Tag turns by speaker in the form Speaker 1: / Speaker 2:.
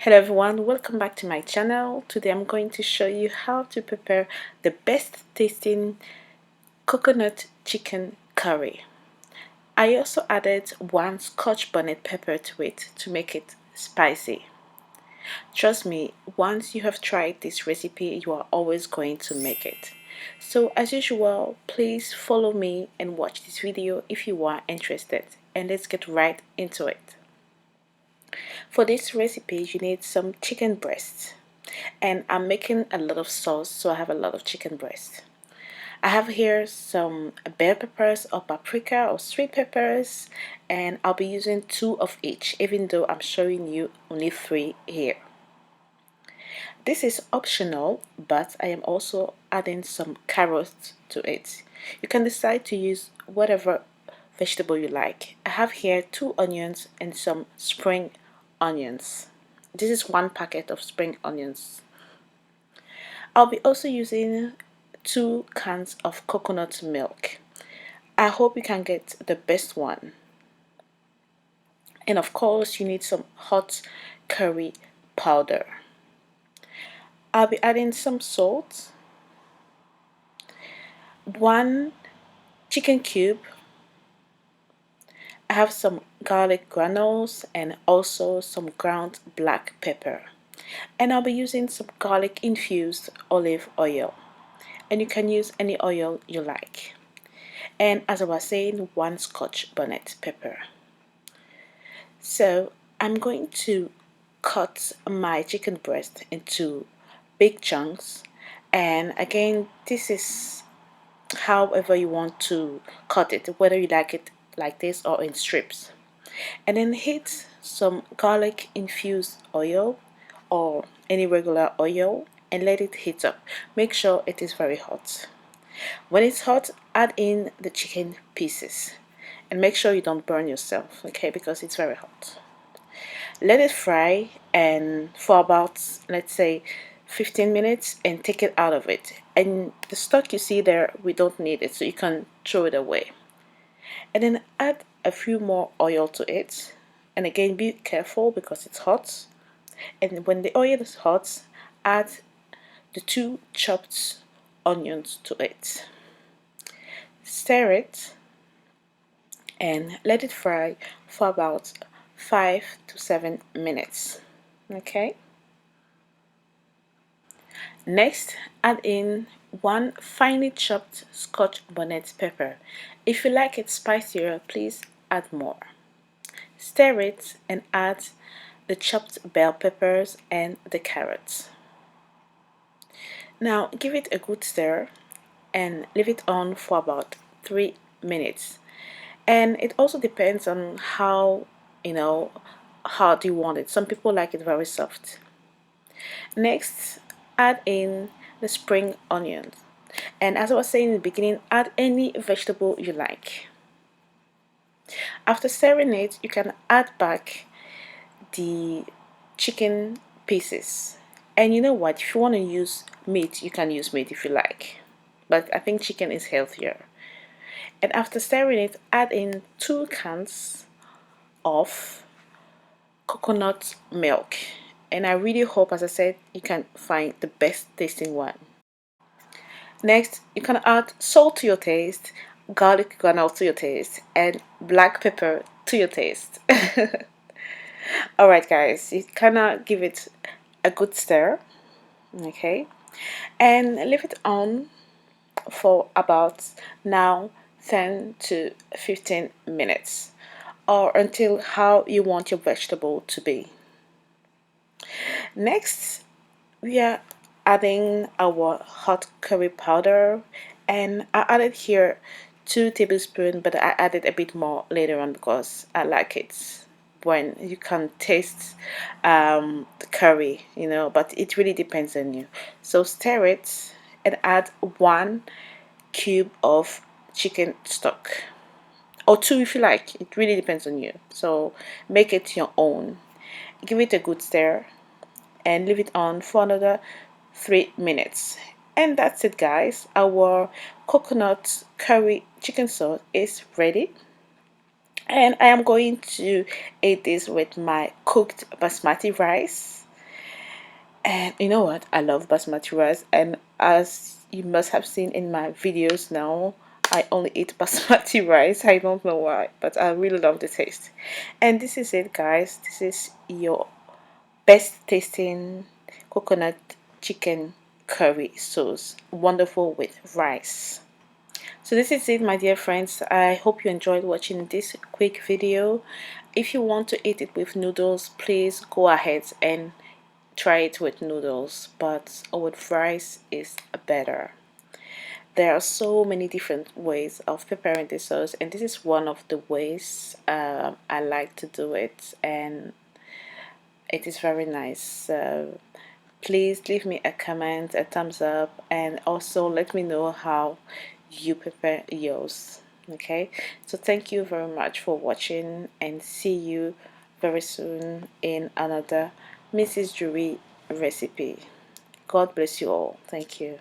Speaker 1: Hello everyone, welcome back to my channel. Today I'm going to show you how to prepare the best tasting coconut chicken curry. I also added 1 Scotch bonnet pepper to it to make it spicy. Trust me, once you have tried this recipe, you are always going to make it. So as usual, please follow me and watch this video if you are interested, and let's get right into it. For this recipe, you need some chicken breasts, and I'm making a lot of sauce, so I have a lot of chicken breast. I have here some bell peppers or paprika or sweet peppers, and I'll be using 2 of each, even though I'm showing you only 3 here. This is optional, but I am also adding some carrots to it. You can decide to use whatever vegetable you like. I have here 2 onions and some spring onions. This is 1 packet of spring onions. I'll be also using 2 cans of coconut milk. I hope you can get the best one. And of course, you need some hot curry powder. I'll be adding some salt, 1 chicken cube. I have some garlic granules and also some ground black pepper. And I'll be using some garlic infused olive oil. And you can use any oil you like. And as I was saying, 1 Scotch bonnet pepper. So I'm going to cut my chicken breast into big chunks, and again, this is however you want to cut it, whether you like it like this or in strips. And then heat some garlic infused oil or any regular oil and let it heat up. Make sure it is very hot. When it's hot, add in the chicken pieces and make sure you don't burn yourself, okay, because it's very hot. Let it fry and for about, let's say, 15 minutes and take it out of it. And the stock you see there, we don't need it, so you can throw it away. And then add a few more oil to it. And again, be careful because it's hot. And when the oil is hot, add the 2 chopped onions to it. Stir it and let it fry for about 5 to 7 minutes. Okay. Next, add in 1 finely chopped Scotch bonnet pepper. If you like it spicier, please add more. Stir it and add the chopped bell peppers and the carrots. Now give it a good stir and leave it on for about 3 minutes. And it also depends on how hard you want it. Some people like it very soft. Next, add in the spring onions. And as I was saying in the beginning, add any vegetable you like. After stirring it, you can add back the chicken pieces. And you know what? If you want to use meat, you can use meat if you like. But I think chicken is healthier. And after stirring it, add in 2 cans of coconut milk. And I really hope, as I said, you can find the best tasting one. Next, you can add salt to your taste, garlic granule to your taste, and black pepper to your taste. Alright guys, you kinda give it a good stir, okay, and leave it on for about now 10 to 15 minutes or until how you want your vegetable to be. Next, we are adding our hot curry powder, and I added here 2 tablespoons, but I added a bit more later on because I like it when you can taste the curry, but it really depends on you. So stir it and add 1 cube of chicken stock, or 2 if you like. It really depends on you, so make it your own. Give it a good stir and leave it on for another 3 minutes. And that's it guys, our coconut curry chicken sauce is ready. And I am going to eat this with my cooked basmati rice. And you know what? I love basmati rice, and as you must have seen in my videos now, I only eat basmati rice. I don't know why, but I really love the taste. And this is it, guys. This is your best tasting coconut chicken curry sauce. Wonderful with rice. So this is it, my dear friends. I hope you enjoyed watching this quick video. If you want to eat it with noodles, please go ahead and try it with noodles, but with rice is better. There are so many different ways of preparing this sauce, and this is one of the ways I like to do it, and it is very nice. So please leave me a comment, a thumbs up, and also let me know how you prepare yours. Okay, so thank you very much for watching, and see you very soon in another Mrs. Jury recipe. God bless you all. Thank you.